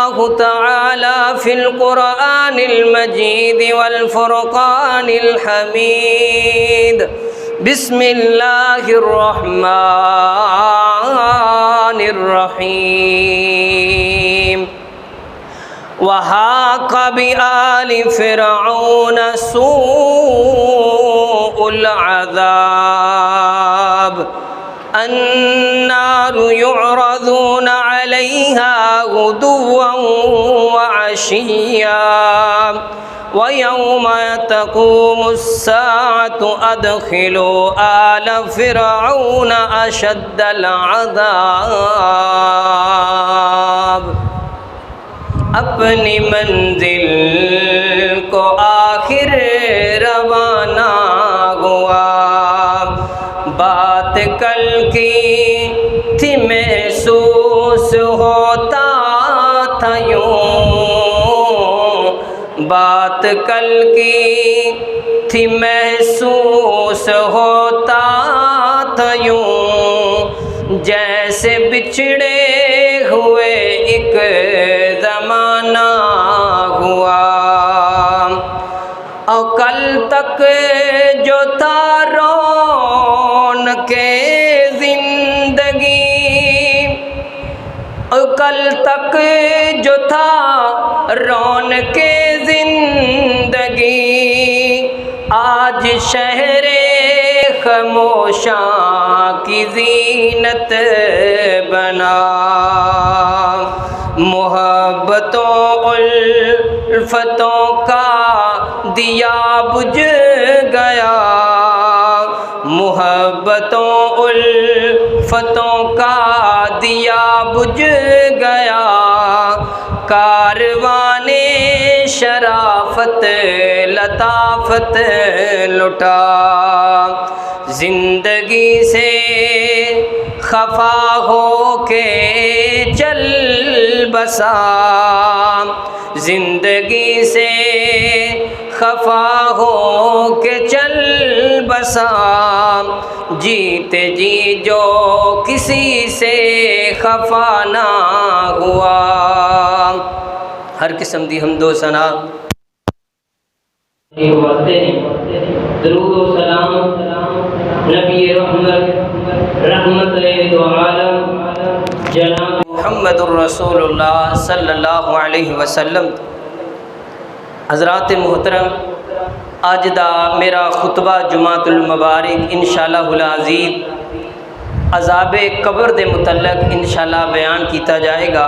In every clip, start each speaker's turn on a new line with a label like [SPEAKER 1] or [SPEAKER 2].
[SPEAKER 1] अल्लाहु तआला फिल कुरआनिल मजीद वल फुरकानिल हमीद। बिस्मिल्लाहिर रहमानिर रहीम। वहाक़ बिआलि फ़िरऔन सूउल अज़ाब अन्नारु युअरज़ून अलैहा गुदुव्वन व अशिय्या व यौम तक़ूमुस्साअतु अदख़िलू आल फ़िरऔन अशद्दल अज़ाब। अपनी मंजिल को आखिर रवाना हुआ, बात कल की थी महसूस होता था यूं, बात कल की थी महसूस होता था यूं, जैसे बिछड़े हुए एक ज़माना हुआ। और कल तक जो था रौनक़े ज़िंदगी, और कल तक जो था रौनक़े ज़िंदगी, आज शहरे ख़मोशां की ज़ीनत बना। मोहब्बतों उल्फ़तों का दिया बुझ गया, मोहब्बतों उल्फ़तों का दिया बुझ गया, कारवाने शराफ़त लताफ़त लुटा। ज़िंदगी से खफा हो के चल बसा, ज़िंदगी से खफा हो के चल बसा, जीते जी जो किसी से खफा ना हुआ। हर किस्म दी हमदो सना दरूद व सलाम नबी रहमत दो आलम जनाब मुहम्मदुर रसूलुल्लाह सल्लल्लाहु अलैहि वसल्लम। हज़रात मोहतरम, अज दा मेरा खुतबा जुमातुल मुबारक इंशाअल्लाहुल अज़ीज़ अज़ाबे कब्र दे मुतल्लक इंशाअल्लाह बयान किया जाएगा।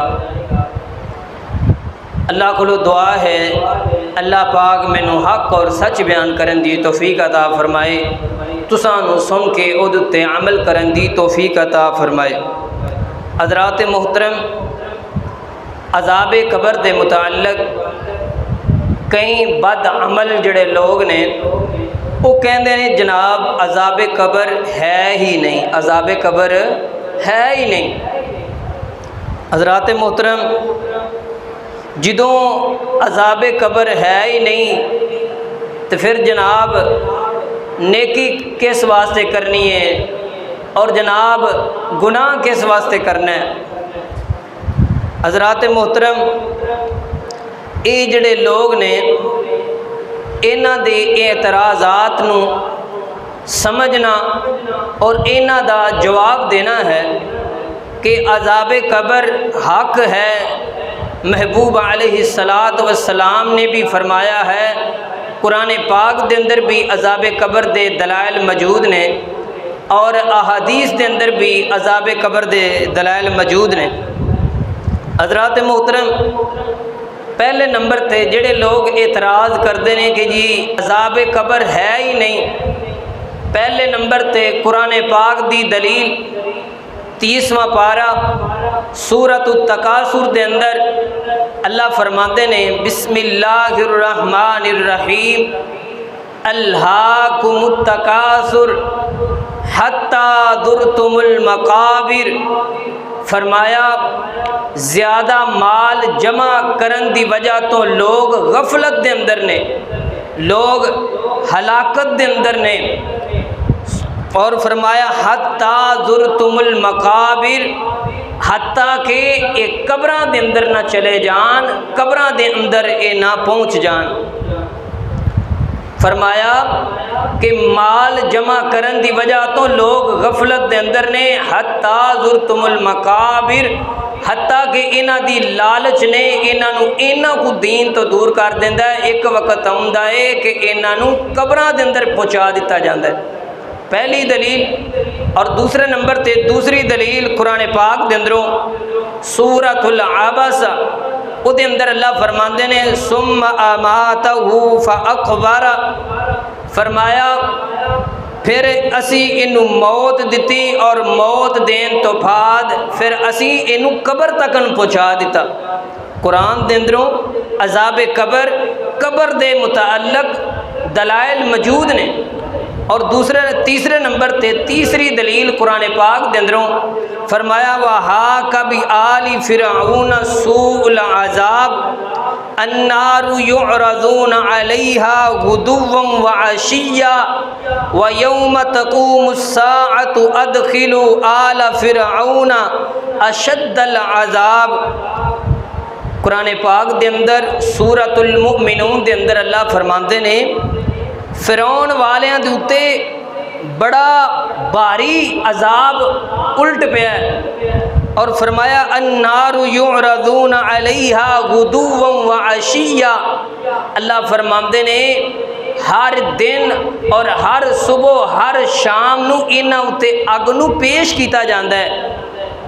[SPEAKER 1] अल्लाह को दुआ है अल्लाह पाक मैनू हक और सच बयान करन दी तौफीक अता फरमाए, तुसानू सुन के उहदे उत्ते अमल करन दी तौफीक अता फरमाए। हज़रात मोहतरम, अज़ाबे कब्र दे मुताल्लिक़ कई बद अमल जड़े लोग ने वो कहते हैं जनाब अज़ाबे कब्र है ही नहीं, अज़ाबे कब्र है ही नहीं। हज़रात मोहतरम, जिदों अज़ाबे कब्र है ही नहीं तो फिर जनाब नेकी किस वास्ते करनी है और जनाब गुनाह किस वास्ते करना है। हज़रात मोहतरम, ये जड़े लोग ने इन्हां दे एतराज़ात नूं समझना और इन्हां दा जवाब देना है कि अज़ाबे कब्र हक है। महबूब अलैहिस्सलात वस्सलाम ने भी फरमाया है, कुरान पाक दे अंदर भी अज़ाबे कब्र दे दलाइल मौजूद ने और अहादीस दे अंदर भी अज़ाबे कब्र दे दलाइल मौजूद ने। हज़रात मोहतरम, पहले नंबर ते जेड़े लोग एतराज़ करते हैं कि जी अज़ाबे कब्र है ही नहीं, पहले नंबर ते कुरान पाक दी दलील 30वां पारा सूरत तकासुर दे अंदर अल्लाह फरमाते ने बिस्मिल्लाहिर्रहमानिर्रहीम अल्हाकुमुत तकासुर हत्ता दुरतुमुल मकाबिर। फरमाया ज़्यादा माल जमा करन दी वजह तो लोग गफलत दे अंदर ने, लोग हलाकत दे अंदर ने। और फरमाया हत्ता ज़ुरतुमुल मकाबिर, हत्ता कि ये कब्रां दे अंदर ना चले जान, कब्रां दे अंदर ये ना पहुँच जान। फरमाया कि माल जमा करन दी वजह तो लोग गफलत दे अंदर ने, हत्ता ज़ुरतुमुल मकाबिर, हत्ता कि इन्हां दी लालच ने इन्हां नूं इन्हां को दीन तो दूर कर देंदा है। एक वक्त आउंदा है कि इन्हां नूं कब्रां दे अंदर पहुँचा दिता जांदा है। पहली दलील। और दूसरे नंबर ते दूसरी दलील कुरान पाक दे अंदरों सूरतुल अबस उहदे अंदर अल्लाह फरमांदे ने सुम्मा अमातहू फअक़बर, फरमाया फिर असी इनू मौत दिती और मौत देन तो बाद फिर असी इनू कबर तकन पहुँचा दिता। कुरान दे अंदरों अजाब कबर, कबर दे मुतअल्लिक़ दलाइल मौजूद ने। और दूसरे तीसरे नंबर ते तीसरी दलील कुरान पाक दे अंदरों फरमाया वहा कभी आली फिरऔन सूउल अज़ाब अन्नारु युअरज़ून अलैहा गुदुव्वन व अशिय्या व यौम तक़ूमुस्साअतु अदखिलु आल फिरऔन अशद्दल अज़ाब। कुरान पाक दे अंदर सूरतुल मुमिनून दे अंदर अल्लाह फरमाते ने फिरौन वालियां दे उत्ते बड़ा भारी अजाब उल्ट पिया और फरमाया अन्नारु युअरज़ून अलैहा गुदुव्वन व अशिय्या। अल्लाह फरमाते ने हर दिन और हर सुबह हर शाम नू इन्हां उत्ते अग नू पेश किया जाता है।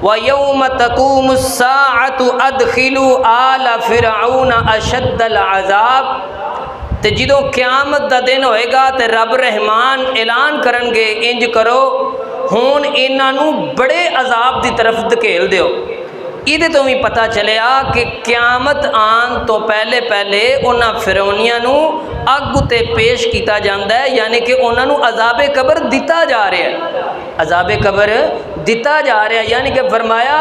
[SPEAKER 1] व यौम तक़ूमुस्साअतु अदखिलु आल फिरऔन अशद्दल अज़ाब। तो जो क़यामत का दिन होएगा तो रब रहमान ऐलान करनगे इंज करो हुण इन्हां नूं बड़े अजाब की तरफ धकेल दिओ। इहदे तो भी पता चलिया कि क़यामत आन तो पहले पहले उन्हां फिरौनियां नूं अग उत्ते पेश किया जाता है, यानी कि उन्हां नूं अजाबे कबर दिता जा रहा है, अजाबे कबर दिता जा रहा है। यानी कि फरमाया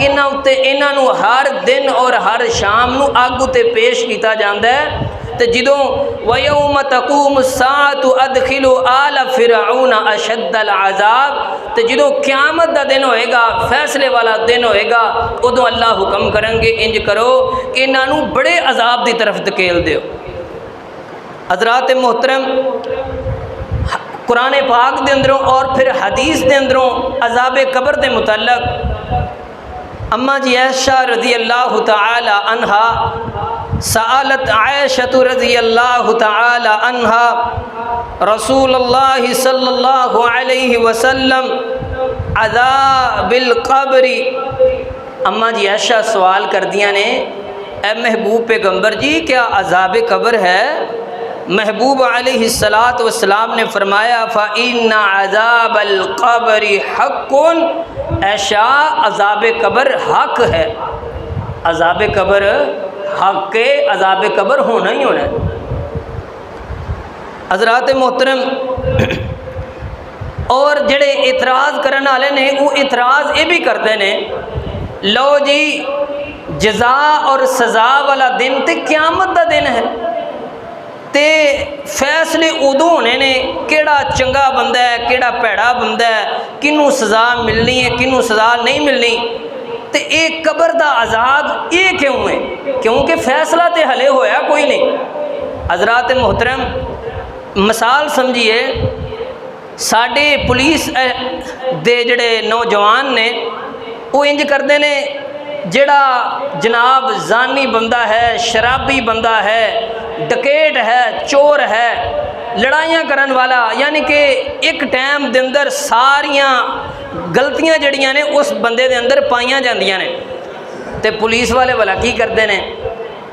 [SPEAKER 1] इन्हां उत्ते इन्हां नूं हर दिन और हर शाम नूं अग उत्ते पेश किया जाता है। तो जो वयौम तक़ूमुस्साअतु अदखिलु आल फिरऔन अशद्दल अज़ाब, तो जो क़यामत का दिन होएगा, फैसले वाला दिन होएगा, उदों अल्लाह हुक्म करेंगे इंज करो इन्हां नूं बड़े अजाब की तरफ धकेल दिओ। हज़रात मोहतरम, कुरान पाक दे अंदरों और फिर हदीस दे अंदरों अजाब कबर के मुतल्लक़ अम्मा जी आयशा रज़ी अल्लाह तआला अन्हा सअलत आयशतु रज़ी अल्लाह तआला अन्हा रसूलुल्लाह सल्लल्लाहु अलैहि वसल्लम अज़ाबिल क़ब्री। अम्मा जी आयशा सवाल कर दिया ने ए महबूब पैगंबर जी क्या अज़ाब कब्र है? महबूब अलैहिस्सलातु वस्सलाम ने फरमाया फ़इन्ना अज़ाबल क़ब्रि हक़्क़ुन, ऐशा अज़ाब कब्र हक है, अज़ाब कब्र हक के, अज़ाब कब्र होना ही होना है। हज़रात मोहतरम, और जड़े इतराज़ करने वाले ने वो इतराज़ ये भी करते हैं लो जी जजा और सज़ा वाला दिन तो क़यामत का दिन है, ते फैसले उदों होने ने केड़ा चंगा बंदा है केड़ा भैड़ा बंदा है, किनू सज़ा मिलनी है किनू सज़ा नहीं मिलनी। तो एक कबर का अजाब ये क्यों है? क्योंकि फैसला तो हले होया कोई नहीं। हज़रात मोहतरम, मिसाल समझिए साढ़े पुलिस दे जड़े नौजवान ने वो इंज करते ने, जड़ा जनाब जानी बंदा है, शराबी बंदा है, डकैत है, चोर है, लड़ाइयाँ करन वाला, यानी कि एक टाइम दे अंदर सारियां गलतियां जड़ियां ने उस बंदे दे अंदर पाइयां जांदियां ने। ते पुलिस वाले वाला की करते हैं,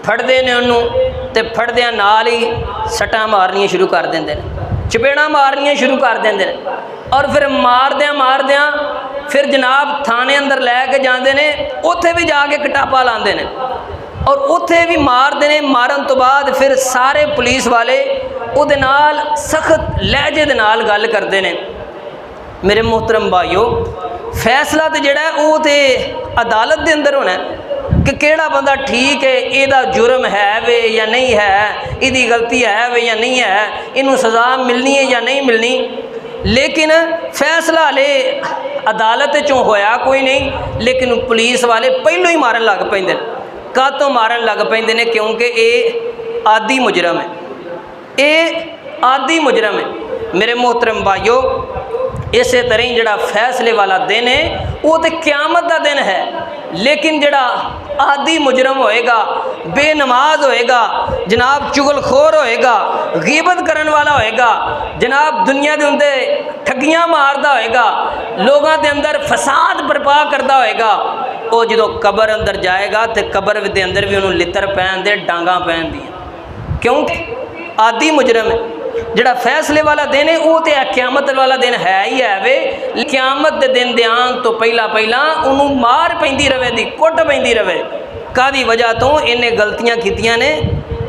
[SPEAKER 1] फड़ते हैं उन्होंने, तो फड़द्या नाल ही सट्टां मारनियां शुरू कर देंगे, चपेड़ा मारनियां शुरू कर देंगे, और फिर मारद्या फिर जनाब थाने अंदर लैके जाते हैं, उत्थे भी जाके कटापा लाते हैं और उत्थे भी मारते हैं। मारन तो बाद फिर सारे पुलिस वाले उहदे नाल सख्त लहजे दे नाल गल करते हैं। मेरे मोहतरम भाइयों, फैसला तो जिहड़ा है वो तो अदालत के अंदर होना है कि केड़ा बंदा ठीक है, इहदा जुर्म है वे या नहीं है, इहदी गलती है वे या नहीं है, इनू सज़ा मिलनी है या नहीं मिलनी। लेकिन फैसला हले अदालत चों होया कोई नहीं, लेकिन पुलिस वाले पहलों ही मारन लग पैंदे ने। कातों मारन लग पैंदे ने? क्योंकि ये आदि मुजरम है, ये आदि मुजरम है। मेरे मोहतरम भाइयों, इस तरह ही जड़ा फैसले वाला दिन है वो तो क़यामत का दिन है, लेकिन जड़ा आदि मुजरम होएगा, बेनमाज होएगा, जनाब चुगलखोर होएगा, गीबत करन वाला होएगा, जनाब दुनिया के अंदर ठगियां मारदा होएगा, लोगों के अंदर फसाद बर्पा करता होएगा, वो जो कबर अंदर जाएगा तो कबर के अंदर भी उन्होंने लितर पैन दे, डांगा पैन दी, क्योंकि आदि मुजरम है। जड़ा फैसले वाला दिन है वो तो क़यामत वाला दिन है ही है वे। क़यामत के दिन दे आन तो पहला उन्होंने मार पैंदी रवे दी, कुट पैंदी रवे, कादी वजह तो इन्हें गलतियां कीतियां ने,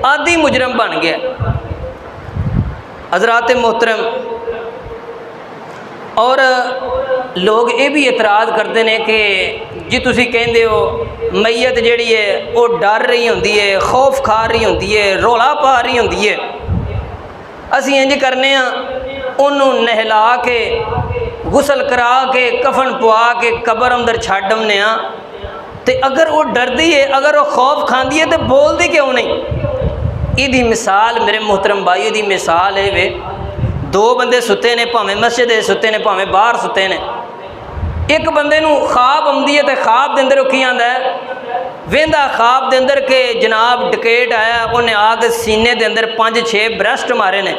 [SPEAKER 1] आदि मुजरम बन गया। हज़रात मोहतरम, और लोग ये भी इतराज़ करते हैं कि जी तुसी कहंदे हो मैयत जिहड़ी है वो डर रही होंदी है, खौफ खा रही होंदी है, रौला पा रही होंदी है, असी इंज करने उन्होंने नहला के गुसल करा के कफन पवा के कबर अंदर छड्ड आउने आ, ते अगर वो डरदी है, अगर वो खौफ खांदी है तो बोलती क्यों नहीं? इहदी मिसाल मेरे मोहतरम भाई, इहदी मिसाल है वे, दो बंदे सुते ने, भावें मस्जिद सुते ने भावें बाहर सुते ने, एक बंदे नूं ख्वाब आउंदी है तो ख्वाब के अंदर की आंदा है, वेंदा ख्वाब के अंदर के जनाब डकैत आया, उन्हें आके सीने के अंदर 5-6 ब्रस्ट मारे ने,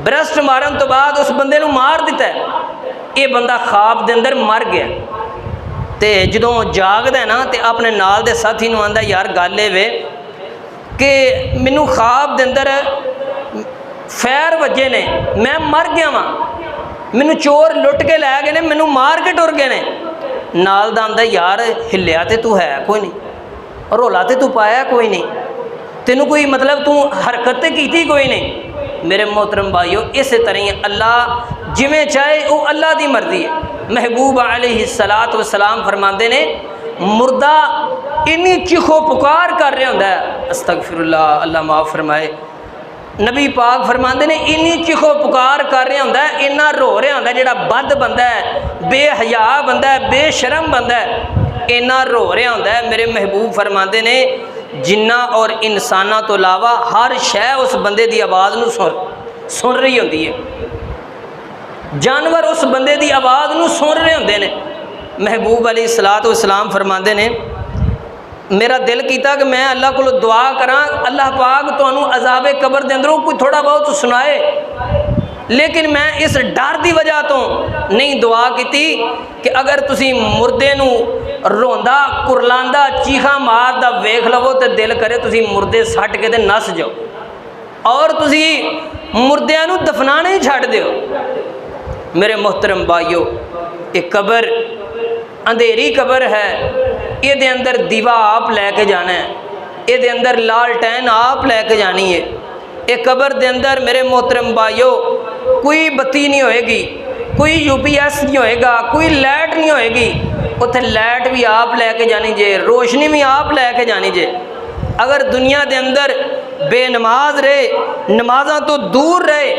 [SPEAKER 1] ब्रस्ट मारन तो बाद उस बंदे नूं मार दिता है, ये बंदा ख्वाब के अंदर मर गया। तो जदों जागदा है ना तो अपने नाल दे साथी नूं आंदा यार गल ये वे कि मैनू ख्वाब के अंदर फैर वजे ने, मैं मर गया वां, मैनू चोर लुट के लै गए ने, मैनू मार के टुर गए ने। नाल दा आंदा यार हिलिया तो तू है कोई नहीं, रौला तो तू पाया कोई नहीं, तेनू कोई मतलब तू हरकत की कोई नहीं। मेरे मोहतरम भाइयों, इस तरह ही अल्लाह जिमें चाहे वो अल्लाह की मर्जी है। महबूब अलैहिस्सलातु वस्सलाम फरमाते ने मुर्दा इन्नी चीखो पुकार कर रहा होंदा है, अस्तगफिरुल्लाह, अल्लाह माफ़ फरमाए, नबी पाक फरमाते ने इन्नी चीखो पुकार कर रहा होंदा है, इन्ना रो रहा होंदा है, जिहड़ा बद बंदा है, बेहया बंदा है, बेशरम बंदा है, इन्ना रो रहा होंदा है। मेरे महबूब फरमाते ने जिन्ना और इंसाना तो अलावा हर शय उस बंदे की आवाज़ नूं सुन रही होंदी है, जानवर उस बंदे की आवाज़ नूं सुन रहे होंदे ने। महबूब अलैहिस्सलातु वस्सलाम फरमाते ने मेरा दिल किया कि मैं अल्लाह को दुआ करा, अल्लाह पाक तुहानू अजाबे कबर के अंदरों कोई थोड़ा बहुत सुनाए, लेकिन मैं इस डर की वजह तो नहीं दुआ की कि अगर तुसी मुर्दे नू रोंदा कुरलांदा चीखा मारदा वेख लवो तो दिल करे तुसी मुर्दे सट के ते नस जाओ, और तुसी मुर्दियां नू दफनाने ही छड्ड दिओ। मेरे मोहतरम भाइयों, एक कबर अंधेरी कबर है, ये अंदर दीवा आप लैके जाना है, ये अंदर लालटैन आप लैके जानी है। एक कबर के अंदर मेरे मोहतरम भाइयों कोई बत्ती नहीं होएगी, कोई UPS नहीं होएगा, कोई लाइट नहीं होएगी, उत्थे लाइट भी आप लैके जानी जे, रोशनी भी आप लैके जानी जे। अगर दुनिया के अंदर बेनमाज रहे, नमाज़ां तो दूर रहे,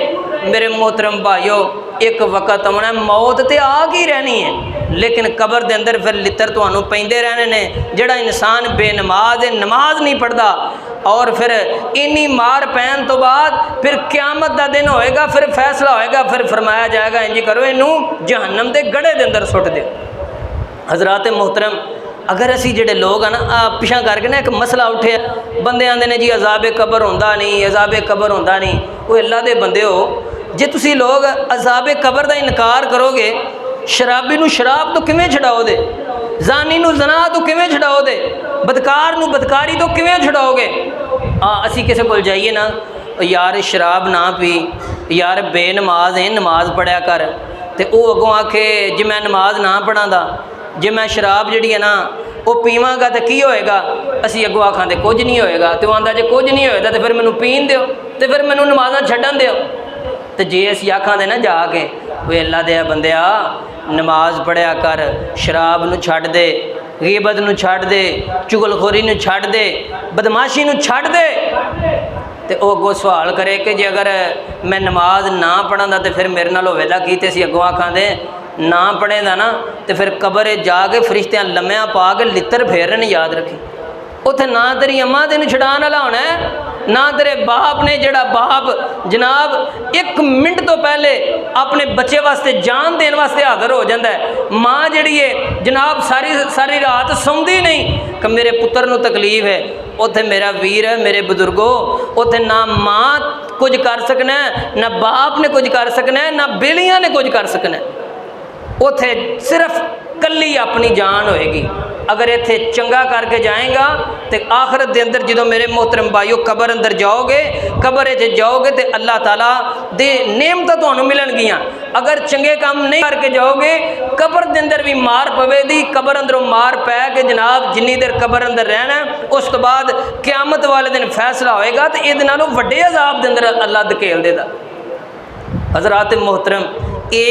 [SPEAKER 1] मेरे मोहतरम भाइयों एक वक्त आना मौत तो आ ही रहनी है, लेकिन कबर के अंदर फिर लितर तुहानू पैंदे रहने ने। जिहड़ा इंसान बेनमाज है, नमाज नहीं पढ़ता, और फिर इन्नी मार पैन तो बाद फिर क़यामत का दिन होएगा, फिर फैसला होएगा, फिर फरमाया जाएगा इंज करो इनू जहन्नम के गड़े के अंदर सुट दो। हज़रात मोहतरम, अगर असी जिहड़े लोग हैं ना पिछा करके ना एक मसला उठे, बंदे आंदे ने जी अजाबे कबर होंदा नहीं, अजाबे कबर होंदा नहीं। वो अल्लाह दे बंदे हो, जे तुसी लोग अजाबे कबर का इनकार करोगे, शराबी नू शराब तो किवें छड़ाओ दे, जानी नू जना तो किवें छड़ाओ दे, बदकार नू बदकारी तो किवें छड़ाओगे। असी किसी को जाइए ना यार शराब ना पी, यार बेनमाज है नमाज पढ़िया कर, तो वह अगों आखे जे मैं नमाज ना पढ़ा दा, जे मैं शराब जी है ना वो पीवांगा तो की होएगा, असी अगों आखा तो कुछ नहीं होएगा, तो आंदा जे कुछ नहीं होएगा तो फिर मैनू पीन दिओ, तो फिर मैनू नमाज़ां छड्डन दिओ। तो जे असी आखा दे ना जाके वे अल्लाह दे बंदिया नमाज पढ़िया कर, शराब नू छड्ड दे, गीबत नू छड्ड दे, चुगलखोरी नू छड्ड दे, बदमाशी नू छड्ड दे, तो वह अगों सवाल करे कि जे अगर मैं नमाज ना पढ़ा तो फिर मेरे नाल होवेगा की। तो असीं अगों आखांदे ना पढ़ेगा ना तो फिर कबर जाके फरिश्तियां लम्मिया पा के लित्तर फेरन। याद रखी उत्थे ना तेरी अम्मा तेन छुड़ाने वाला होना है, ना तेरे बाप ने, जड़ा बाप जनाब 1 मिनट तो पहले अपने बच्चे वास्ते जान देने वास्ते हाज़र हो जाता है। माँ जड़ी है जनाब सारी सारी रात सौंदी नहीं कि मेरे पुत्र नूं तकलीफ है। उत्थे मेरा वीर है, मेरे बुजुर्गो, उत्थे ना माँ कुछ कर सकना है, ना बाप ने कुछ कर सकना है, ना बेलियां ने कुछ कर सकना है। उत्थे सिर्फ कली अपनी जान होएगी। अगर इत्थे चंगा करके जाएगा तो आखिरत के अंदर जो मेरे मोहतरम भाईओ कबर अंदर जाओगे, कबर जाओगे तो अल्लाह ताला दे नेमतां तुहानूं मिलणगियां। अगर चंगे काम नहीं करके जाओगे कबर के अंदर भी मार पवेगी। कबर अंदरों मार पै के जनाब जिन्नी देर कबर अंदर रहना उस तो बाद क्यामत वाले दिन फैसला होएगा तो ये नालों वड्डे अजाब के अंदर अल्लाह धकेल देगा। हज़रात मोहतरम ये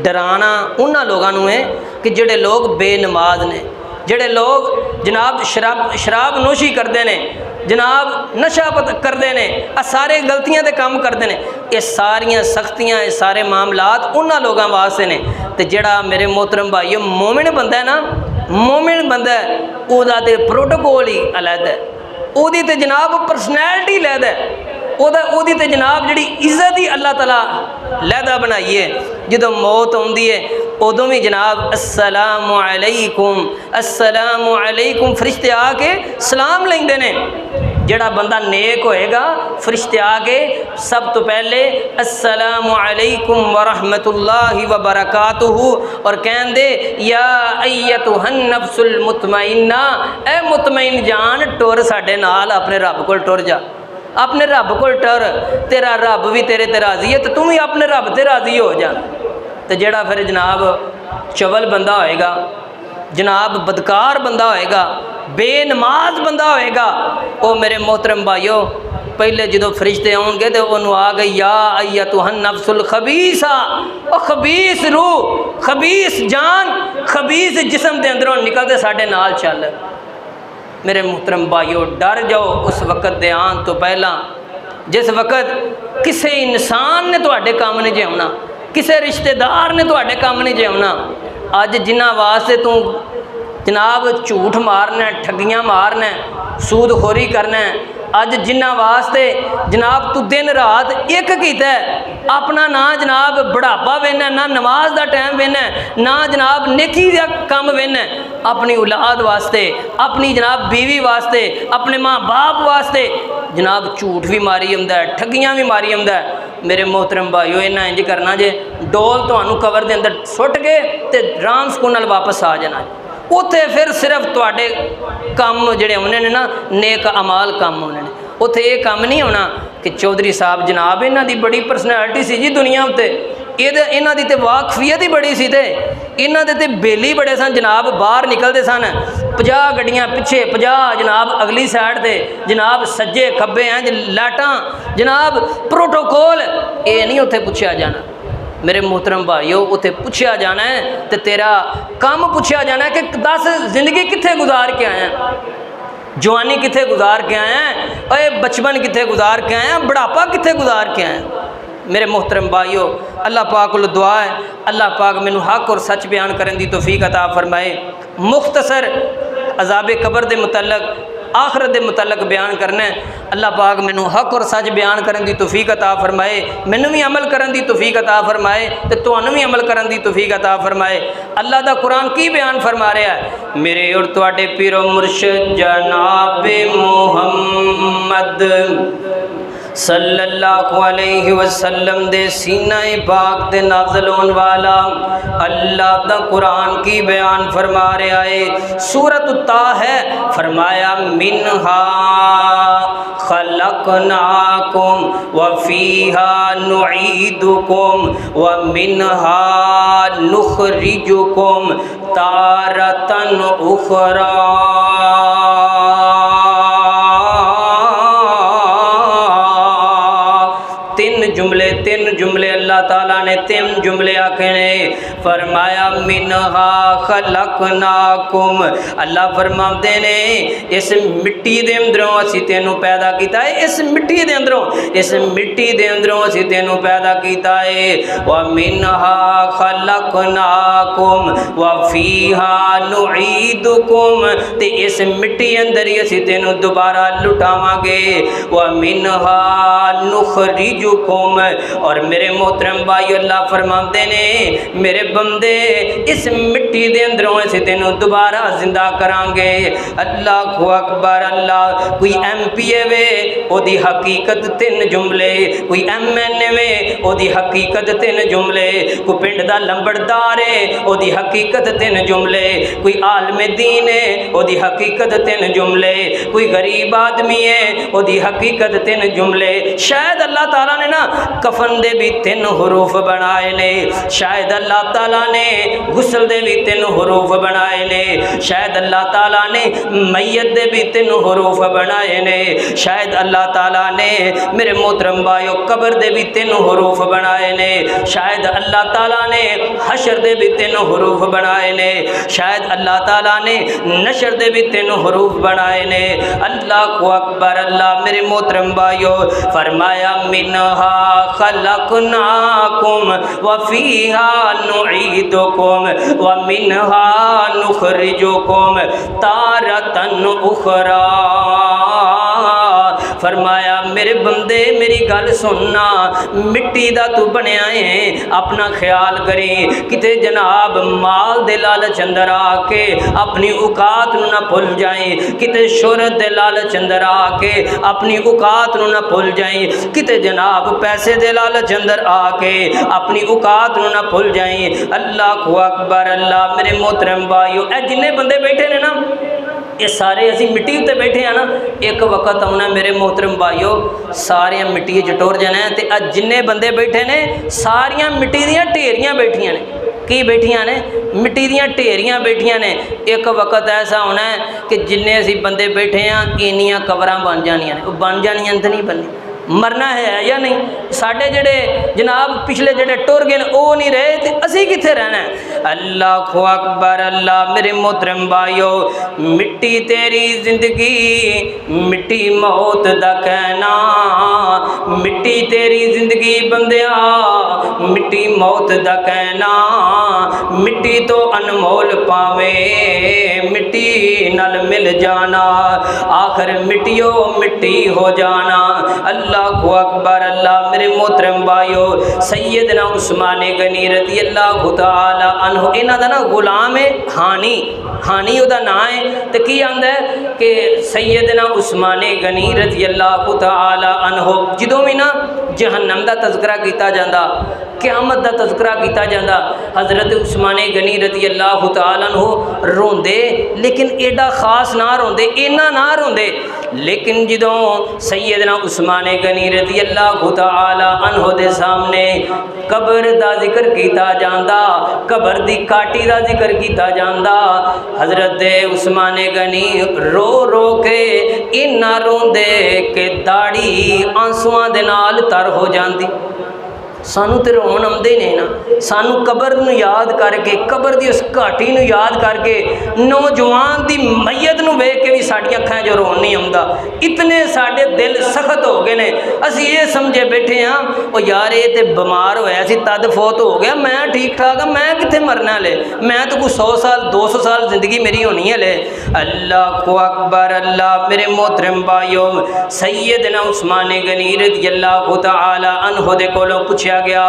[SPEAKER 1] डराना उन्होंने लोगों है कि जोड़े लोग बेनमाज ने, जोड़े लोग जनाब शराब नोशी करते हैं, जनाब नशा करते हैं, आ सारे गलतियां दे काम करते हैं। ये सारियां सख्तियां ये सारे मामलात उन्होंने लोगों वास्ते ने। तो जोड़ा मेरे मोहतरम भाईओ मोमिन बंदा है ना, मोमिन बंदा है उहदा ते प्रोटोकॉल ही अलग है, उहदी ते जनाब परसनैलिटी अलग है, ओदी ते जनाब जी इज्जत ही अल्लाह ताला लैदा बनाई है। जो मौत आती है उदों भी जनाब अस्सलामु अलैकुम अस्सलामु अलैकुम फरिश्ते आके सलाम लेंदे ने। जड़ा बंदा नेक होएगा फरिश्ते आके सब तो पहले अस्सलामु अलैकुम वरहमतुल्लाहि व बरकातुहू और कहंदे या अय्यतुहन नफ्सुल मुतमइन्ना, ए मुतमइन जान टुर साडे नाल अपने रब कोल टुर जा, अपने रब को टुर, तेरा रब भी तेरे ते राजी है तो तू भी अपने रब ते राजी हो जा। तो जेड़ा फिर जनाब चवल बंदा होएगा, जनाब बदकार बंदा होएगा, बेनमाज बंदा होएगा, वो मेरे मोहतरम भाईओ पहले जो फरिश्ते आउणगे तो उन्होंने आ गई या अय्यतुहन नफ्सुल खबीसा, ओ खबीस रूह खबीस जान खबीस जिस्म के अंदरों निकलते साडे नाल चल। मेरे मोहतरम भाईओ डर जाओ उस वक़्त दे आन तो पहला जिस वक़्त किसी इंसान ने तुहाडे काम नहीं जिउना, किसी रिश्तेदार ने तुहाडे काम नहीं जिउना। अज जिन्हां वास्ते तू जनाब झूठ मारना, ठगियां मारना, सूदखोरी करना, अज जिन्हां वास्ते जनाब तू दिन रात एक कीता अपना ना जनाब बुढ़ापा वेना, ना नमाज का टाइम वेना, ना जनाब नेकी का काम वेना, अपनी औलाद वास्ते, अपनी जनाब बीवी वास्ते, अपने माँ बाप वास्ते जनाब झूठ भी मारी आंदा है, ठगियां भी मारी आंदा है। मेरे मोहतरम भाईओ इन्ना इंज करना जे डोल तुहानूं कवर के अंदर सुट के ते राम सुकून नाल वापस आ जाना। उत्थे फिर सिर्फ तुहाडे काम जिहड़े होने ने ना नेक अमाल काम होने ने। उत्थे ये काम नहीं होना कि चौधरी साहब जनाब इन्हां दी बड़ी पर्सनैलिटी सी जी दुनिया उत्ते, इन्हां दी ते वाकफियत ही बड़ी सी, ते इन्हां दे ते बेली बड़े सन जनाब, बाहर निकलते सन 50 गड्डियां पिछे 50 जनाब अगली साइड ते जनाब सज्जे खब्बे हैं लाटां जनाब प्रोटोकॉल, ये नहीं उत्थे पुछया जाना। मेरे मोहतरम भाईओ उत्थे पूछया जाना है तो तेरा काम पूछया जाना है कि 10 जिंदगी कित्थे गुजार के आया, जवानी कित्थे गुजार के आया, अरे बचपन कित्थे गुजार के आया, बुढ़ापा कित्थे गुजार के आया। मेरे मोहतरम भाईओ अल्लाह पाक को दुआ है अल्लाह पाक मैनू हक और सच बयान करने की तौफीक अता फरमाए। मुख्तसर अजाब कबर के मुतल्लक आखरत के मुतल्लक बयान करना है, अल्लाह पाक मैनू हक और सच बयान करने की तौफीक अता फरमाए, मैनू भी अमल करने की तौफीक अता फरमाए तो तुहानू भी अमल करने की तौफीक अता फरमाए। अल्लाह दा कुरान की बयान फरमा रहा है, मेरे और तुहाडे पीरो मुर्शिद जनाब मुहम्मद सल्लल्लाहु अलैहि वसल्लम दे सीना पाक ते नाज़िल होने वाला अल्लाह दा कुरान की बयान फरमा रहा है। सूरत ता है, फरमाया मिनहा खलकनाकुम व फीहा नुईदुकुम व मिनहा नुखरिजुकुम तारतन उखरा। तीन जुमले अल्लाह ताला ने 3 जुमले आखे ने। फरमाया मिनहा खलकनाकुम, अल्लाह फरमाते ने इस मिट्टी दे अंदरों असी तेनू पैदा किया है, इस मिट्टी दे अंदरों, इस मिट्टी दे अंदरों असी तेनू पैदा किया है। व मिनहा खलकनाकुम व फीहा नुईदुकुम, ते इस मिट्टी अंदर ही असी तेनू दोबारा लुटावांगे। व मिनहा नुखरिजुकुम, और मेरे मोहतरम भाई अल्लाह फरमाते ने मेरे बंदे इस मिट्टी दे अंदरों असी तेनू दोबारा जिंदा करांगे। अल्लाह अकबर अल्लाह। कोई MP वे ओदी हकीकत 3 जुमले, कोई MNA वे ओदी हकीकत 3 जुमले, कोई पिंड दा लंबड़दार है ओदी हकीकत 3 जुमले, कोई आलमे दीन है ओदी हकीकत 3 जुमले, कोई गरीब आदमी है ओदी हकीकत 3 जुमले। शायद अल्लाह ताला ने ना कफन दे भी 3 हुरूफ बनाए ने, शायद अल्लाह ताला ने गुस्ल दे भी 3 हुरूफ बनाए ने, शायद अल्लाह ताला ने मैयत दे भी 3 हुरूफ बनाए ने, शायद अल्लाह ताला ने मेरे मोहतरम भाइयों कब्र दे भी 3 हुरूफ बनाए ने, शायद अल्लाह ताला ने हशर दे भी 3 हुरूफ बनाए ने, शायद अल्लाह ताला ने नशर दे भी 3 हुरूफ बनाए ने। अल्लाह अकबर अल्लाह। मेरे मोहतरम भाइयों फरमाया मिनहा खलकनाकुम व फीहा नुईदुकुम व मिनहा नुखरिजुकुम तारतन उखरा। फरमाया मेरे बंदे मेरी गल सुनना, मिट्टी दा तू बनया है, अपना ख्याल करें किते जनाब माल दे लालच अंदर आके अपनी औकात नू ना भुल जाए, किते शोहरत दे लालच अंदर आके अपनी औकात नू ना भुल जाए, किते जनाब पैसे दे लालच अंदर आके अपनी औकात नू ना भुल जाए। अल्लाह अकबर अल्लाह। मेरे मोहतरम भाइयों ए जिन्ने बंदे बैठे ने ना ये सारे असी मिट्टी उत्ते बैठे हैं ना, एक वक्त आना मेरे मोहतरम भाइयों सारिया मिट्टी च टुर जाना है। तो अज जिन्ने बंदे बैठे ने सारिया मिट्टी दियां ढेरियां बैठियां ने, की बैठियां ने मिट्टी दियां ढेरियां बैठियां ने। एक वक्त ऐसा होना है कि जिन्ने असी बंदे बैठे हैं इन्नियां कबरां बन जानियां ने, बन जानियां तो नहीं बननी, मरना है या नहीं। साढ़े जड़े जनाब पिछले जड़े टुर गए वो नहीं रहे तो असी कित्थे रहना है। अल्लाह अकबर अल्लाह। मेरे मोहतरम भाइयों मिट्टी तेरी जिंदगी, मिट्टी मौत दा कहना, मिट्टी तेरी जिंदगी बंदिया, मिट्टी मौत दा कहना, मिट्टी तो अनमोल पावे मिट्टी नल मिल जाना, आखिर मिट्टियों मिट्टी हो जाना। अल्लाह अकबर अल्लाह। मेरे मोहतरम भाइयों सैयदना उस्मान गनी रज़ी अल्लाह तआला अन्हु इन्हां दा ना गुलाम है हानी, हानी उहदा नाम है। तो की आंदा है कि सैयदना उस्मान गनी रज़ी अल्लाह तआला अन्हु जदों भी ना जहन्नम का तज़किरा किया जाता, क़यामत का तज़किरा किया जाता, हज़रत उस्मान गनी रज़ी अल्लाह तआला अन्हु रोंदे, लेकिन एडा खास ना रोंदे, इन्ना ना रोंदे। लेकिन जदों सैयदना उस्मान गनी रज़ी अल्लाह तआला अन्हु दे सामने कब्र का जिक्र किया जाता, कब्र की काटी का जिक्र किया जाता, हज़रत उस्मान गनी रो रो के इन्ना रोंदे कि दाढ़ी आंसुआं दे नाल तर हो जाती। सानू तो रोन आते ने ना, सानू कब्र नूं याद करके, कब्र की उस घाटी नूं याद करके, नौजवान की मैयत नूं वेख के भी साडियां अखां जो रोन नहीं आउंदा। इतने साडे दिल सख्त हो गए ने, असी ये समझे बैठे हाँ वो यार ये तो बीमार होया सी तद फौत हो गया, मैं ठीक ठाक हाँ, मैं कित्थे मरना ले, मैं तो कोई 100 साल 200 साल जिंदगी मेरी होनी है ले। अल्लाह अकबर अल्लाह। मेरे मोहतरम भाइयों सैयदना उस्मान गनी रज़ी अल्लाह तआला अन्हु दे कोलों पूछा गया,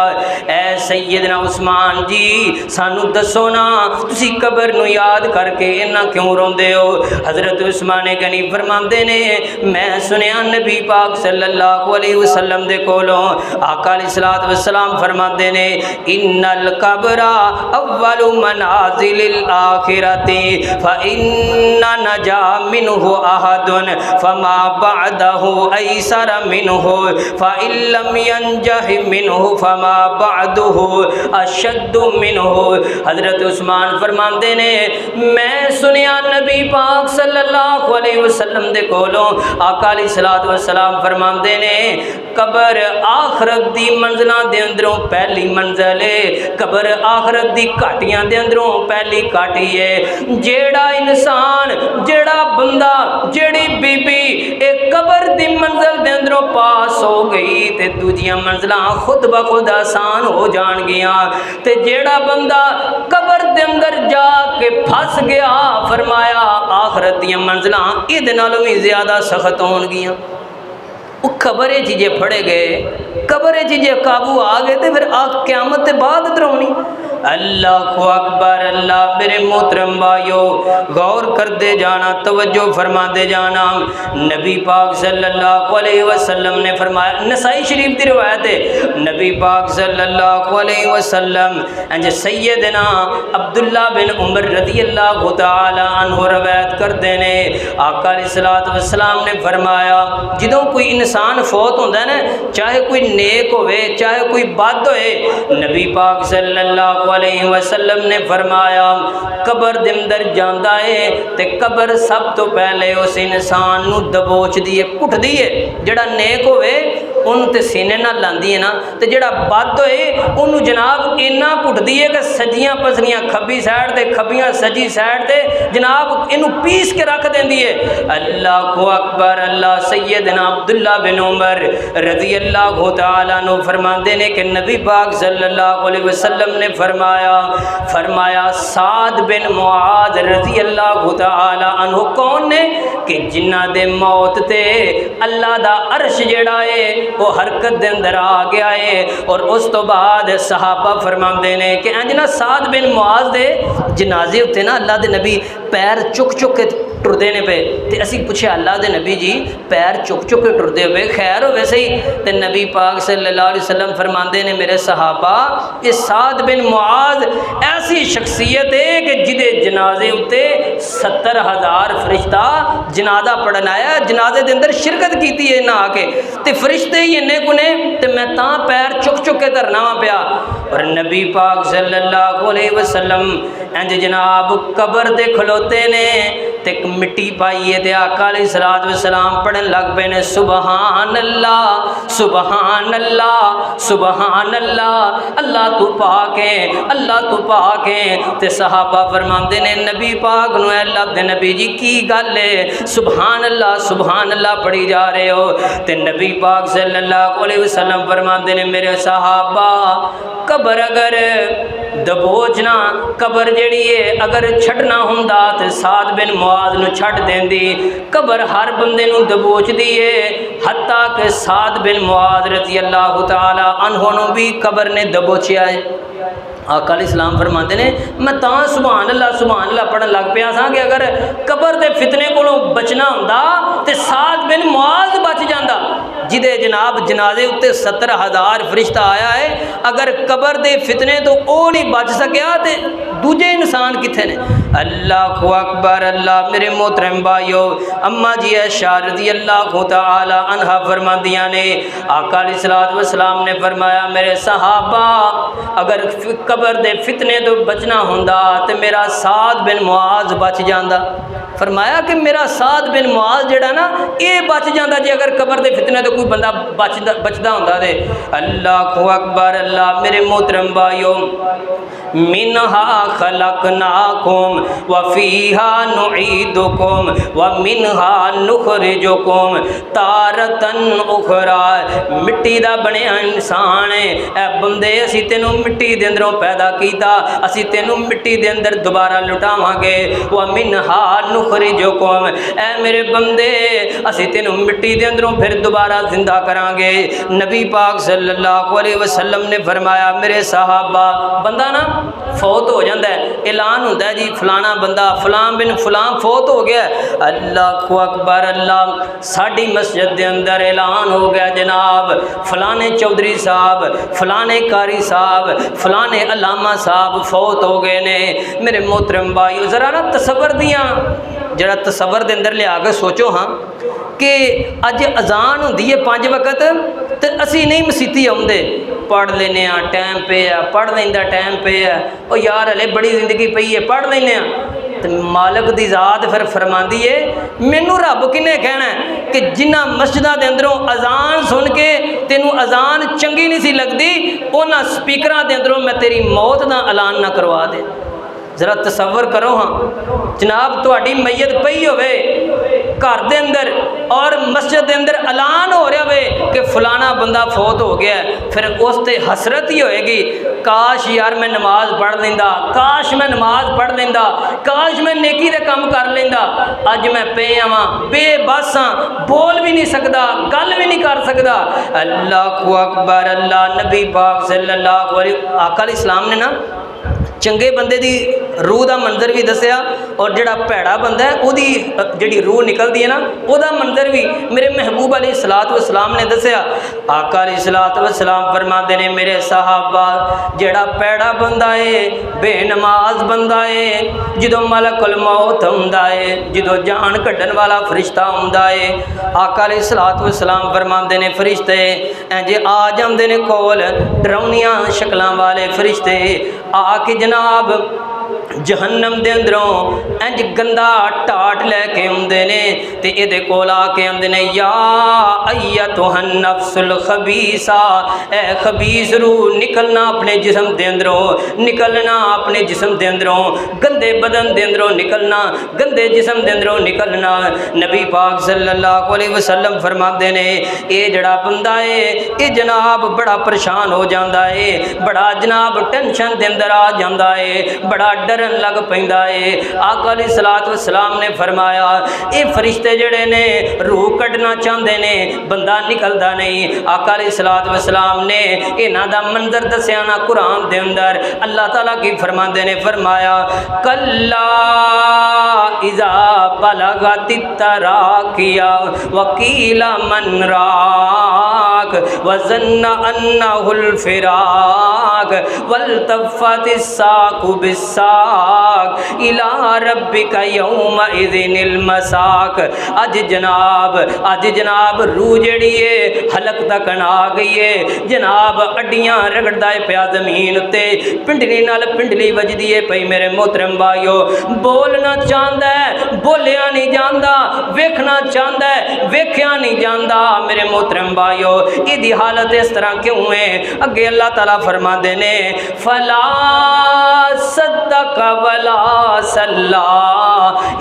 [SPEAKER 1] ऐ सैयदना उस्मान जी सानू दसो ना तुसी कब्र नूं याद करके इन्ना क्यों रोंदे हो। हज़रत उस्मान गनी फरमांदे ने मैं सुनिया नबी पाक सल्लल्लाहु अलैहि वसल्लम दे कोलों आका अलैहिस्सलातु वस्सलाम फरमांदे ने इन्नल कब्रा अव्वलु मनाजिलिल आखिरति फ इन्ना नजा मिनहु अहदुन फमा बअदहु ऐसर मिनहु फ इल्लम यंजह मिनहु फमा बअदुहु अशद्दु मिनहु। हज़रत उस्मान फरमाते ने मैं सुनिया नबी पाक सल्लल्लाहु अलैहि वसल्लम दे कोलों आका अलैहिस्सलातु वस्सलाम फरमाते ने कबर आखरत दी मंज़िलां दे अंदरों पहली मंज़िल है, कबर आखरत दी घाटियां दे अंदरों पहली घाटी है। जेड़ा इंसान जेड़ा बंदा जेड़ी बीबी एक कबर दी मंजिल दे अंदरों पास हो गई ते दूजियां मंजिलां खुद ब खुद आसान हो जाणगियां। ते जेड़ा बंदा कबर दे अंदर जाके फस गया फरमाया आखरत दियां मंजिलां इहदे नालों भी ज़्यादा सख्त होणगियां। वो कबर जे फड़े गए, कबर जे काबू आ गए तो फिर क़यामत के बाद डराउनी। अल्लाह अकबर। अल्लाह मेरे मोहतरम भाइयों गौर करते जाना, तवज्जो फरमाते जाना। नबी पाक सल्लल्लाहु अलैहि वसल्लम ने फरमाया, नसाई शरीफ की रिवायत है, नबी पाक सल्लल्लाहु अलैहि वसल्लम अंज सैयदना अब्दुल्ला बिन उमर रज़ियल्लाहु तआला अन्हु रवायत करते ने आका अलैहिस्सलातु वस्सलाम ने फरमाया जदों कोई इंसान फौत होता है ना, चाहे कोई नेक होवे चाहे कोई बद होए, नबी पाक सल्लल्लाहु अलैहि वसल्लम ने फरमाया कबर दे अंदर जांदा है ते कबर सब तो पहले उस इंसान नू दबोच दी है, घुट दी है। जड़ा नेक होवे उन्होंने तो सीने नाल लांदी है ना, तो जड़ा बद होए उन्होंने जनाब इन्ना घुटदी है कि सजियां पसलियां खब्बी साइड ते खब्बियां सजी साइड ते जनाब इनू पीस के रख देंदी है। अल्लाह अकबर। अल्लाह सैयदना अब्दुल्ला बिन उमर रज़ियल्लाहु तआला अन्हु फरमाते ने कि नबी पाक सल्लल्लाहु अलैहि वसल्लम ने फरमाया साद बिन मुआज़ रज़ियल्लाहु तआला अन्हु कौन ने कि जिन्ना दे मौत ते अल्लाह दा अर्श जेड़ा है वो हरकत दे अंदर आ गया है। और उस तो बाद सहाबा फरमाते ने कि इंज ना साद बिन मुआज़ दे जनाजे उत्ते ना अल्लाह दे नबी पैर चुक चुक के टुरदे ने पे, तो असी पूछे अल्लाह दे नबी जी पैर चुक चुक के टुरदे हुए खैर हो वैसे ही, तो नबी पाक सल्लल्लाहु अलैहि वसल्लम फरमाते ने मेरे सहाबा ये साद बिन मुआज़ ऐसी शख्सियत है कि जिदे जनाजे उत्ते 70,000 फरिश्ता जनाजा पढ़न आया, जनाजे के अंदर शिरकत की है ना आके, तो फरिश्ते ही इन्ने कुने तो मैं तां पैर चुक चुक के धरना वा पिया। और नबी पाक सल्लल्लाहु अलैहि वसल्लम इंज जनाब कबर दे खलोते ने ते मिट्टी पाइए ते आका अलैहिस्सलातु वस्सलाम पढ़न लग पे ने सुबहान अल्लाह सुबहान अल्लाह सुबहान अल्लाह, अल्लाह तू पाक है अल्लाह तू पाक है। ते सहाबा फरमाते ने नबी पाक नूं अल्लाह दे नबी जी की गल है सुबहान अल्लाह पढ़ी जा रहे हो। ते नबी पाक सल्लल्लाहु अलैहि वसल्लम फरमाते ने मेरे सहाबा कबर अगर दबोचना कबर जड़ी है अगर छड़ना हुंदा तो साद बिन मुआज़ नूं छड़ देंदी। कबर हर बंदे नूं दबोचदी है हत्ता कि साद बिन मुआज़ रज़ियल्लाहु तआला अन्हु नूं भी कबर ने दबोचिया है। आका अलैहिस्सलाम फरमाते ने मैं तां सुभान अल्लाह पढ़न लग पिया सा कि अगर कबर के फितने कोलों बचना हुंदा तो साद बिन मुआज़ बच जांदा, जिदे जनाब जनाजे उत्ते 70,000 फरिश्ता आया है, अगर कबर के फितने तो वह नहीं बच सकिया तो दूजे इंसान कितने ने। अल्लाह अकबर। अल्लाह मेरे मोहतरम भाइयों अम्मा जी आयशा रज़ियल्लाहु तआला अन्हा फरमादियाँ ने आका अलैहिस्सलातु वस्सलाम ने फरमाया मेरे सहाबा अगर कबर दे फितने तो बचना हुंदा तो मेरा साद बिन मुआज़ बच जांदा। फरमाया कि मेरा साद बिन मुआज़ जेड़ा ना ये बच जांदा जे अगर कबर दे फितने तो कोई बंदा बचदा हुंदा ते। अल्लाह अकबर। अल्लाह मेरे मोहतरम भाइयों मिनहा खलकनाकुम व फीहा नुईदुकुम व मिनहा नुखरिजुकुम तारतन उखरा। मिट्टी दा बनया इंसान है ए बंदे असी तेनों मिट्टी दे अंदरों पैदा कीता, असी तेनों मिट्टी दे अंदर दोबारा लुटावांगे। व मिनहा नुखरिजुकुम ए मेरे बंदे असी तेनों मिट्टी दे अंदरों फिर दोबारा जिंदा करांगे। नबी पाक सल्लल्लाहु अलैहि वसल्लम ने फरमाया मेरे सहाबा बंदा ना फौत हो जाता है, ऐलान होता है जी फलाना बंदा फलां बिन फलां फौत हो गया। अल्लाह अकबर। अल्लाह साड़ी मस्जिद के अंदर ऐलान हो गया जनाब फलाने चौधरी साहब फलाने कारी साहब फलाने अलामा साहब फौत हो गए ने। मेरे मोहतरम भाई ज़रा ना तसव्वुर दियाँ जरा तसव्वुर के अंदर लिया के सोचो हाँ कि अज अजान होंदी है 5 वक्त तो असी नहीं मसीती आउंदे, पढ़ लेने टाइम पे है, पढ़ लेंदा टाइम पे है, और यार हले बड़ी जिंदगी पई है पढ़ लेने। तो मालक दी जात फिर फरमांदी है, मैनू रब किने कहना है कि जिन्हां मस्जिदां दे अंदरों अजान सुन के तेनू अजान चंगी नहीं सी लगदी, उन्हां स्पीकरां दे अंदरों मैं तेरी मौत दा ऐलान ना करवा दे। जरा तसव्वुर करो हाँ जनाब, तुहाडी मैयत पई होवे घर दे अंदर और मस्जिद के अंदर ऐलान हो रहा हो कि फलाना बंदा फौत हो गया, फिर उस ते हसरत ही होएगी, काश यार मैं नमाज पढ़ लेंदा, काश मैं नमाज पढ़ लेंदा, काश मैं नेकी दे काम कर लेंदा। अज मैं पे आवां बेबस हाँ, बोल भी नहीं सकता, गल भी नहीं कर सकता। अल्लाहु अकबर। अल्लाह नबी पाक सल्लल्लाहु अलैहि आका अलैहिस्सलाम ने ना चंगे बंदे दी रूह का मंजर भी दसिया, और जिहड़ा भैड़ा बंदा है उहदी जिहड़ी रूह निकलती है ना उहदा मंजर भी मेरे महबूब अलैहिस्सलातु वस्सलाम ने दसिया। आका अलैहिस्सलातु वस्सलाम फरमाते ने, मेरे सहाबा जिहड़ा भैड़ा बंदा है, बेनमाज बंदा है, जदों मलकुल मौत आउंदा है, जदों जान कड्ढण वाला फरिश्ता आउंदा है, आका अलैहिस्सलातु वस्सलाम फरमाते ने फरिश्ते इंज आ जांदे ने कोल, डरावनियां शक्लां वाले फरिश्ते आके जनाब जहन्नम दे अंदरों इंज गंदा टाट लैके आउंदे ने ते इहदे कोल आके आंदे ने, या अय्यतुहन नफ्सुल खबीसा, ए खबीस रूह निकलना अपने जिस्म दे अंदरों, निकलना अपने जिस्म दे अंदरों, गंदे बदन दे अंदरों निकलना, गंदे जिस्म दे अंदरों निकलना। नबी पाक सल्लल्लाहु अलैहि वसल्लम फरमाते ने, ये जड़ा बंदा है ये जनाब बड़ा परेशान हो जाता है, बड़ा जनाब टेंशन दे अंदर आ जाता है, बड़ा डरन लग पैंदा है। आका अलैहिस्सलातु वस्सलाम ने फरमाया, ये फरिश्ते जड़े ने रूह कढ़ना चाहते ने, बंदा निकलता नहीं। आका अलैहिस्सलातु वस्सलाम ने इन्हां दा मंजर दस्या ना कुरान दे अंदर, अल्लाह ताला की फरमाते ने, फरमाया कल्ला इज़ा बलगति तराकिया वकीला मन राक वज़न्ना अन्नहुल फिराक वल्तफ़तिस साक़ु बिस्साक़ इला रब्बिका यौम इज़िनिल मसाक। अज जनाब रूह जड़ी है हलक तक आ गई है, जनाब अड्डियां रगड़दा है पिया जमीन उत्ते, पिंडली नाल पिंडली वजदी है पई। मेरे मोहतरम भाईओ, बोलना चाहता है बोलिया नहीं जाता, वेखना चाहता है वेख्या नहीं जाता। मेरे मोहतरम भाईओ, इहदी हालत इस तरह क्यों है? अगे अल्लाह ताला फरमाते ने, फला सद्दक़ वला सल्ला,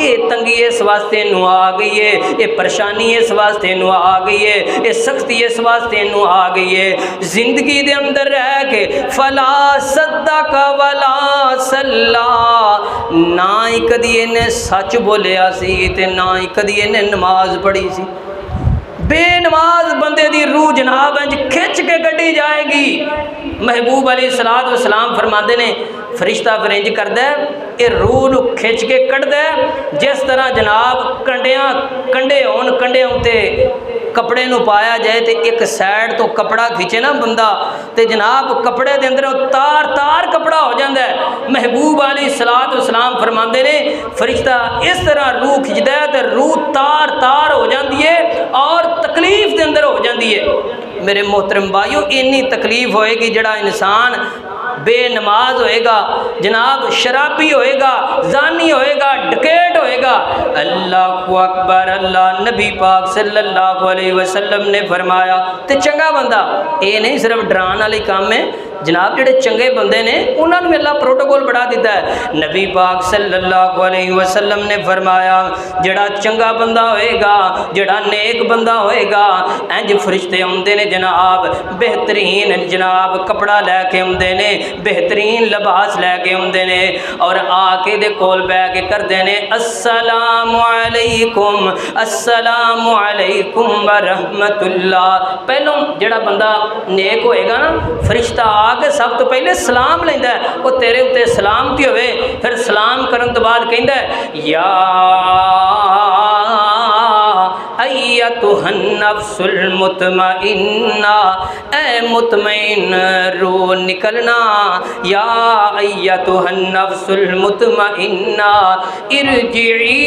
[SPEAKER 1] ये तंगी इस वास्ते नू आ गई है, ये परेशानी इस वास्ते नू आ गई है, ये सख्ती इस वास्ते नू आ गई है। जिंदगी दे अंदर रह के फला सद्दक़ वला सल्ला, ना ही कदी इन्हें सच बोलिया सी ते ना ही कदी इन्हें नमाज पढ़ी सी। बेनमाज बंदे दी रूह जनाब इंज खिंच के कढ़ी जाएगी। महबूब अलैहिस्सलातु वस्सलाम फरमाते ने, फरिश्ता फिर इंज करदा है, ये रूह नू खिंच के कढ़दा है जिस तरह जनाब कंडे होन, कंडे उत्ते कपड़े नू पाया जाए तो एक साइड तो कपड़ा खिंचे ना बंदा तो जनाब कपड़े के अंदर तार तार कपड़ा हो जाता है। महबूब अलैहिस्सलातु वस्सलाम फरमाते ने, फरिश्ता इस तरह रूह खिंचदा है तो रूह तार तार हो जाती है और तकलीफ के अंदर हो जाती है। मेरे मोहतरम भाइयों, इन्नी तकलीफ होएगी जड़ा इंसान बेनमाज होएगा, जनाब शराबी होएगा, जानी होएगा, डकैत होएगा। अल्लाहु अकबर। अल्लाह नबी पाक सल्लल्लाहु अलैहि वसल्लम ने फरमाया, तो चंगा बंदा ये नहीं सिर्फ डराने वाली काम है, जनाब जेडे चंगे बंदे ने उन्होंने भी अल्लाह प्रोटोकॉल बढ़ा दिता है। नबी पाक सल्लल्लाहु अलैहि वसल्लम ने फरमाया, जड़ा चंगा बंदा होएगा, जड़ा नेक बंदा होएगा, इंज फरिश्ते आउंदे ने जनाब बेहतरीन जनाब कपड़ा लैके आउंदे ने, बेहतरीन लिबास लैके आउंदे ने और आके दे कोल बैठ के करदे ने, अस्सलामु अलैकुम अस्सलामु अलैकुम व रहमतुल्लाह। पहलों जड़ा बंदा नेक होएगा ना, फरिश्ता आके सब तो पहले सलाम लैंदा है, वो तेरे उत्ते सलामती होवे, फिर सलाम करन तो बाद कहंदा है, या अय्यतुहन नफ्सुल मुतमइन्ना, ए मुतमइन रूह निकलना, या अय्यतुहन नफ्सुल मुतमइन्ना इरजिई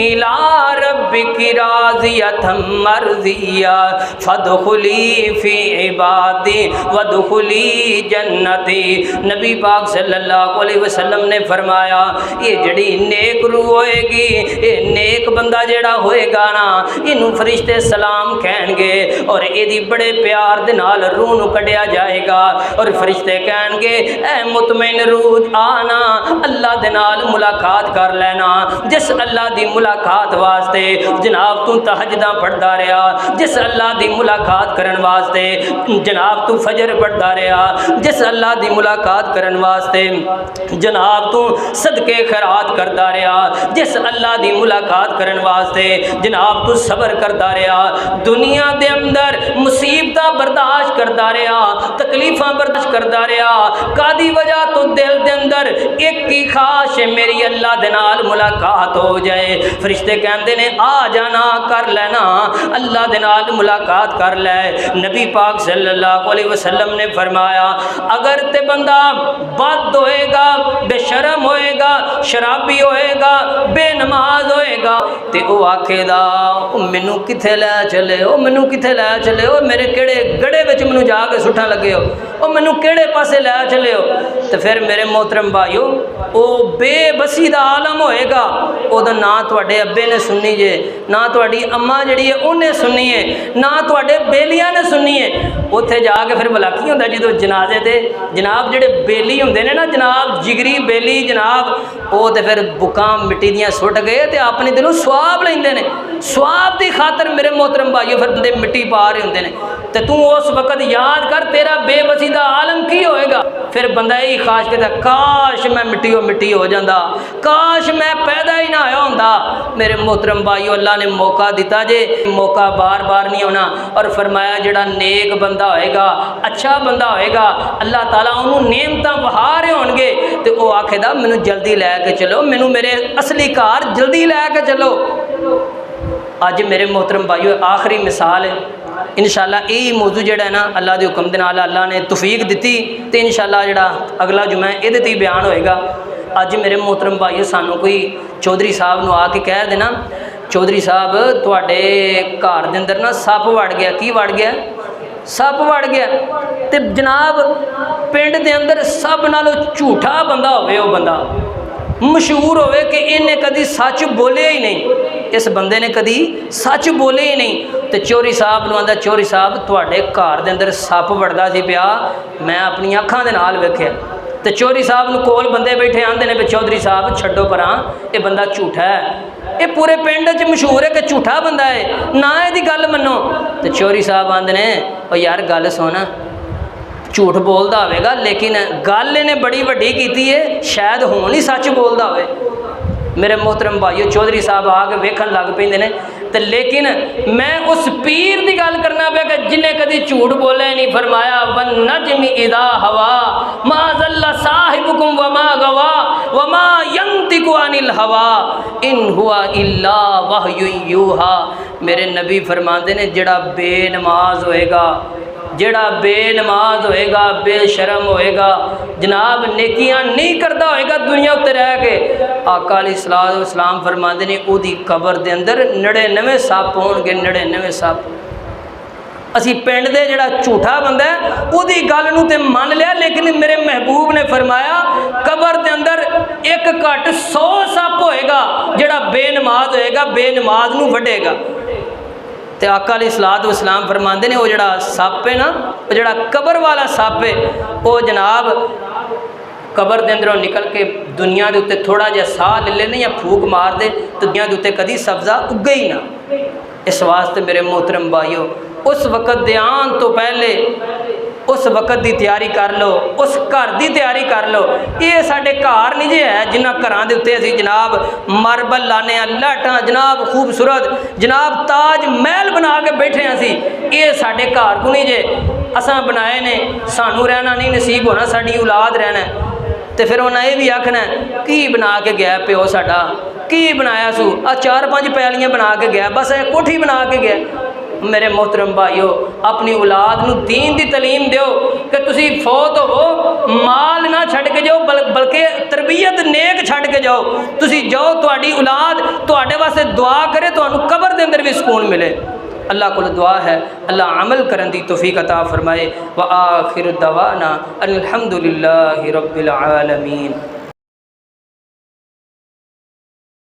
[SPEAKER 1] इला रब्बिकी बिकी राज़ियतम मर्ज़िया फदखुली फ़ी इबादी वदखुली जन्नती। नबी पाक सल्लल्लाहु अलैहि वसल्लम ने फरमाया ये जड़ी नेक रूह होएगी, ये नेक बंदा जेड़ा होएगा ना, इनू फरिश्ते सलाम कहणगे और इहदी बड़े प्यार दे नाल रूह नू कढ़िया जाएगा और फरिश्ते कहणगे ऐ मुतमईन रूह आना, अल्लाह दे नाल मुलाकात कर लेना। जिस अल्लाह दी मुलाकात वास्ते जनाब तू तहज्जुदां पढ़दा रहा, जिस अल्लाह दी मुलाकात करन वास्ते जनाब तू फजर पढ़दा रहा, जिस अल्लाह दी मुलाकात करन वास्ते जनाब तू सदके खैरात करदा रहा, जिस अल्लाह दी मुलाकात करन वास्ते जनाब तू सबर करदा रहा, दुनिया दे अंदर मुसीबतां बर्दाश्त करदा रहा, तकलीफां बर्दाश्त करदा रहा, कादी वजह तो दिल दे अंदर एक ही ख्वाहिश है मेरी अल्लाह दे नाल मुलाकात हो जाए। फरिश्ते कहंदे ने आ जाना, कर लेना, अल्लाह दे नाल मुलाकात कर ले। नबी पाक सल्लल्लाहु अलैहि वसल्लम ने फरमाया अगर ते बंदा बद होएगा, बेशरम होएगा, शराबी होएगा, बेनमाज होएगा ते ओ आखेगा ओ मैनू किथे लै चले, ओ मैनू किथे लै चले, ओ मेरे केड़े गड़े विच मैनू जाके सुट्ठा लगे हो, ओ मैनू केड़े पासे लै चले हो। तो फिर मेरे मोहतरम भाईओ ओ बेबसी दा आलम होएगा, ओदा ना तुहाडे अब्बे ने सुननी जे, ना तुहाडी अम्मा जिहड़ी है उन्हें सुननी है, ना तुहाडे बेलियां ने सुननी है। उत्थे जाके फिर भला की हुंदा जदों जनाजे ते जनाब जिहड़े बेली हुंदे ने ना जनाब, जिगरी बेली जनाब, वो तो फिर बुकां मिट्टी दियां सुट गए तो अपने दिलों स्वाब लेंदे ने, स्वाब की खातर मेरे मोहतरम भाईओ फिर बंदे मिट्टी पा रहे होंदे ने। तो तू उस वक्त याद कर तेरा बेबसी का आलम की होएगा। फिर बंदा यही ख्वाहिश करता काश मैं मिट्टी हो जाता, काश मैं पैदा ही ना होया होंदा। मेरे मोहतरम भाईओ अल्लाह ने मौका दिता जे, मौका बार बार नहीं होना। और फरमाया जिहड़ा नेक बंदा होएगा, अच्छा बंदा होएगा, अल्लाह ताला उन्होंने नेमतां वहा रहे होणगे तो वह आखेगा मैनू जल्दी लैके चलो, मैनू मेरे असली घर जल्दी लैके चलो। अज मेरे मोहतरम भाईओ आखिरी मिसाल है, इंशाअल्लाह यही मौजू जिहड़ा है ना अल्लाह के हुक्म दे नाल अल्लाह ने तौफीक दी तो इंशाअल्लाह जिहड़ा अगला जुम्मा है इहदे ते बयान होएगा। अज मेरे मोहतरम भाईओ सानू कोई चौधरी साहब नू आके कह देना चौधरी साहब तुहाडे घर दे अंदर ना सप वड़ गया, की वड़ गया? सप वड़ गया। तो जनाब पिंड दे अंदर सब नालों झूठा बंदा होवे, वो बंदा मशहूर होवे कि इन्हें कभी सच बोले ही नहीं, इस बंदे ने कभी सच बोले ही नहीं। तो चौधरी साहब नूं आंदा चौधरी साहब तुहाडे घर दे अंदर सप वड़दा सी पिया, मैं अपनी अखां दे नाल वेखिया। तो चौधरी साहब नूं कोल बंदे बैठे आंदे ने भी चौधरी साहब छड्डो परां, ये बंदा झूठा है, ये पूरे पिंड च मशहूर है कि झूठा बंदा है, ना इहदी गल मन्नो। तो चौधरी साहब आंदे ने ओ यार गल सुन, झूठ बोलता होगा लेकिन गल इन्हें बड़ी वड्डी की है, शायद होण ही सच बोलता होवे। मेरे मोहतरम भाईओ चौधरी साहब आके वेखन लग पेंदे ने। तो लेकिन मैं उस पीर की गल करना पिया कि जिन्हें कभी झूठ बोले नहीं। फरमाया वन नजमी इदा हवा मा ज़ल्ला साहिबुकुम वमा गवा वमा यंतिकु अनिल हवा इन हुआ इल्ला वहयु यूहा। मेरे नबी फरमाते ने जिहड़ा बेनमाज होएगा, जिहड़ा बेनमाज होएगा, बेशरम होएगा, जनाब नेकियां नहीं करता होएगा दुनिया उत्ते रह के, आका अलैहिस्सलातु वस्सलाम फरमाते ने उहदी कबर दे अंदर 99 सप होणगे, 99 सप। असी पिंड दे जिहड़ा झूठा बंदा है उहदी गल नूं ते मन लिया, लेकिन मेरे महबूब ने फरमाया कबर दे अंदर एक घट 100 सप होएगा, जिहड़ा बेनमाज होएगा बेनमाज नूं वढेगा। तो आका अलैहिस्सलातु वस्सलाम फरमाते ने वो जड़ा सप है ना, वो जड़ा कबर वाला सप है, वो जनाब कबर के अंदरों निकल के दुनिया के उत्ते थोड़ा जिहा साह ले लेने या फूक मार दे तो दुनिया के उत्ते कभी सब्जा उगे ही ना। इस वास्ते मेरे मोहतरम भाईओ उस वक़्त दे आन तो पहले उस वक़्त की तैयारी कर लो, उस घर की तैयारी कर लो। ये साडे घर नहीं जे है जिन्हां घरां दे उत्ते असीं जनाब मार्बल लाने लाटां जनाब खूबसूरत जनाब ताज महल बना के बैठे असी, ये साडे घर को नहीं जे असां बनाए ने, सानू रहना नहीं नसीब होना, साडी औलाद रहना। तो फिर उन्हें यह भी आखना की बना के गया प्यो साडा, की बनाया सू आ 4-5 पैलियां बना के गया, बस एक कोठी बना के गया। मेरे मोहतरम भाईओ अपनी औलाद नूं दीन दी तलीम दिओ कि तुसी फौत हो माल ना छड्ड के जाओ, बल्कि बल्कि तरबियत नेक छड़ के जाओ, तुसी जाओ, तुहाडी औलाद तुहाडे वास्ते दुआ करे, तुहानू कबर दे अंदर भी सुकून मिले। अल्लाह को दुआ है अल्लाह अमल करन दी तौफीक अता फरमाए। व आखिर दवाना अल्हम्दुलिल्लाहि रब्बिल आलमीन।